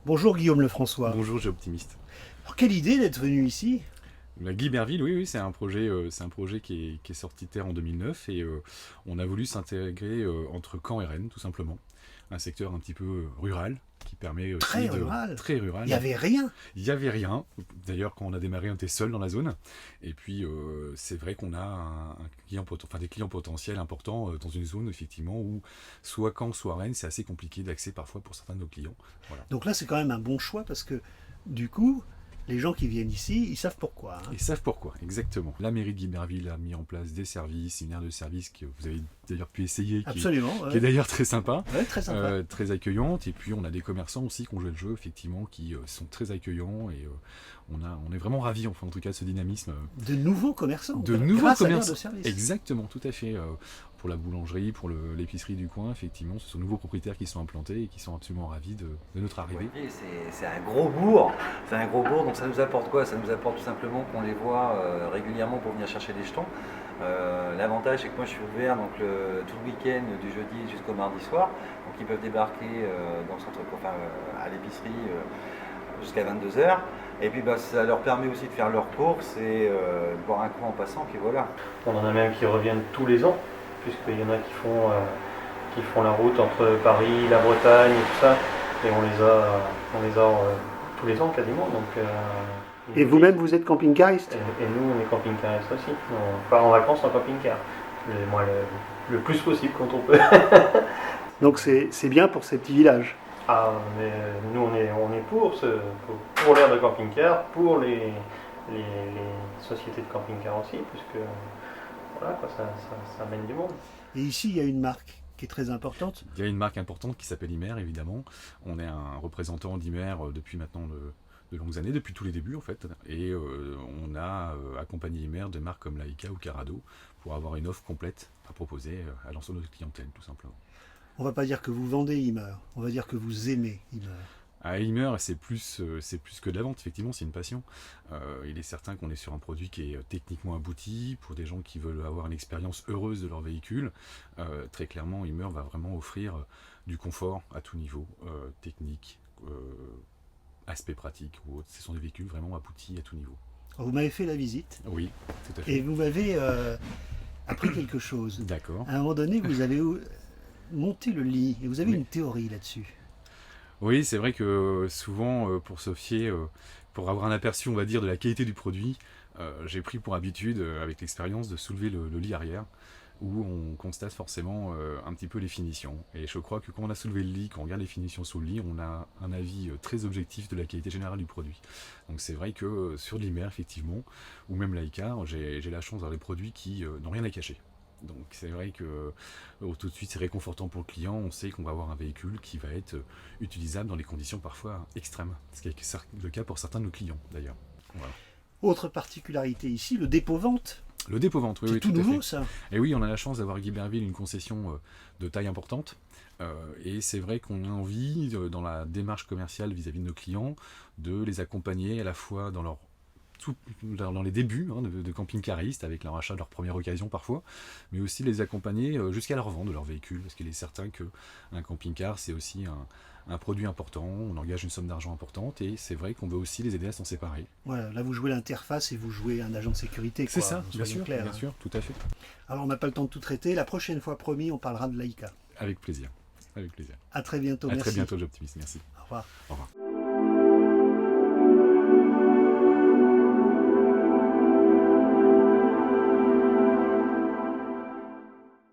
Bonjour Guillaume Lefrançois. Bonjour, j'ai optimiste. Alors, quelle idée d'être venu ici? La Guy Berville, oui, c'est un projet qui est sorti de terre en 2009 et on a voulu s'intégrer entre Caen et Rennes, tout simplement. Un secteur un petit peu rural qui permet aussi Très rural. Très rural. Il n'y avait rien. Il n'y avait rien. D'ailleurs, quand on a démarré, on était seul dans la zone. Et puis, c'est vrai qu'on a des clients potentiels importants dans une zone, effectivement, où soit Caen, soit Rennes, c'est assez compliqué d'accès parfois pour certains de nos clients. Voilà. Donc là, c'est quand même un bon choix parce que du coup, les gens qui viennent ici, ils savent pourquoi. Ils savent pourquoi, exactement. La mairie de Guiberville a mis en place des services, une aire de service que vous avez d'ailleurs pu essayer, Absolument. qui est d'ailleurs très sympa, Ouais, très sympa. très accueillante. Et puis on a des commerçants aussi qui ont joué le jeu, effectivement, qui sont très accueillants. Et on est vraiment ravis, enfin, en tout cas, de ce dynamisme. De nouveaux commerçants. De nouveaux grâce à l'aire commerçants. de service. Exactement, tout à fait. Pour la boulangerie, pour l'épicerie du coin, effectivement, ce sont de nouveaux propriétaires qui sont implantés et qui sont absolument ravis de notre arrivée. Oui, c'est un gros bourg. C'est un gros bourg, donc ça nous apporte quoi? Ça nous apporte tout simplement qu'on les voit régulièrement pour venir chercher des jetons. L'avantage, c'est que moi je suis ouvert donc, tout le week-end du jeudi jusqu'au mardi soir. Donc ils peuvent débarquer dans le centre, à l'épicerie jusqu'à 22h. Et puis ça leur permet aussi de faire leurs courses et de boire un coup en passant. Puis voilà. On en a même qui reviennent tous les ans, puisqu'il y en a qui font la route entre Paris, la Bretagne et tout ça. Et on les a tous les ans quasiment. Donc, Et vous-même, vous êtes camping-cariste? et nous, on est camping-cariste aussi. On part en vacances en camping-car. Moi, le plus possible quand on peut. Donc c'est bien pour ces petits villages. Ah, mais nous, on est pour l'ère de camping-car, pour les sociétés de camping-car aussi, puisque voilà, quoi, ça amène du monde. Et ici, il y a une marque qui est très importante. Il y a une marque importante qui s'appelle Imer, évidemment. On est un représentant d'Imer depuis maintenant de longues années, depuis tous les débuts en fait. Et on a accompagné Imer de marques comme Laika ou Carado pour avoir une offre complète à proposer à l'ensemble de notre clientèle, tout simplement. On va pas dire que vous vendez Imer, on va dire que vous aimez Imer. À Imer, c'est plus que de la vente, effectivement, c'est une passion. Il est certain qu'on est sur un produit qui est techniquement abouti, pour des gens qui veulent avoir une expérience heureuse de leur véhicule. Très clairement, Imer va vraiment offrir du confort à tout niveau, technique, aspect pratique ou autre. Ce sont des véhicules vraiment aboutis à tout niveau. Alors, vous m'avez fait la visite Oui, tout à fait. et vous m'avez appris quelque chose. D'accord. À un moment donné, vous avez monté le lit et vous avez Oui. une théorie là-dessus. Oui, c'est vrai que souvent, pour se fier, pour avoir un aperçu, on va dire, de la qualité du produit, j'ai pris pour habitude, avec l'expérience, de soulever le lit arrière, où on constate forcément un petit peu les finitions. Et je crois que quand on a soulevé le lit, quand on regarde les finitions sous le lit, on a un avis très objectif de la qualité générale du produit. Donc c'est vrai que sur l'Imer, effectivement, ou même Laika, j'ai la chance d'avoir des produits qui n'ont rien à cacher. Donc c'est vrai que tout de suite c'est réconfortant pour le client, on sait qu'on va avoir un véhicule qui va être utilisable dans des conditions parfois extrêmes, ce qui est le cas pour certains de nos clients d'ailleurs. Voilà. Autre particularité ici, le dépôt-vente. Le dépôt-vente, oui, C'est oui, tout tout à nouveau fait. ça. Et oui, on a la chance d'avoir à Guiberville une concession de taille importante. Et c'est vrai qu'on a envie, dans la démarche commerciale vis-à-vis de nos clients, de les accompagner à la fois dans les débuts de camping-caristes, avec leur achat de leur première occasion parfois, mais aussi les accompagner jusqu'à la revente de leur véhicule, parce qu'il est certain qu'un camping-car, c'est aussi un produit important, on engage une somme d'argent importante, et c'est vrai qu'on veut aussi les aider à s'en séparer. Voilà, là vous jouez l'interface et vous jouez un agent de sécurité. C'est quoi, ça, bien soyons sûr, clairs, bien hein. sûr, tout à fait. Alors on n'a pas le temps de tout traiter. La prochaine fois, promis, on parlera de Laika. Avec plaisir. Avec plaisir. À très bientôt. À Merci. très bientôt, j'optimiste. Merci. Au revoir. Au revoir.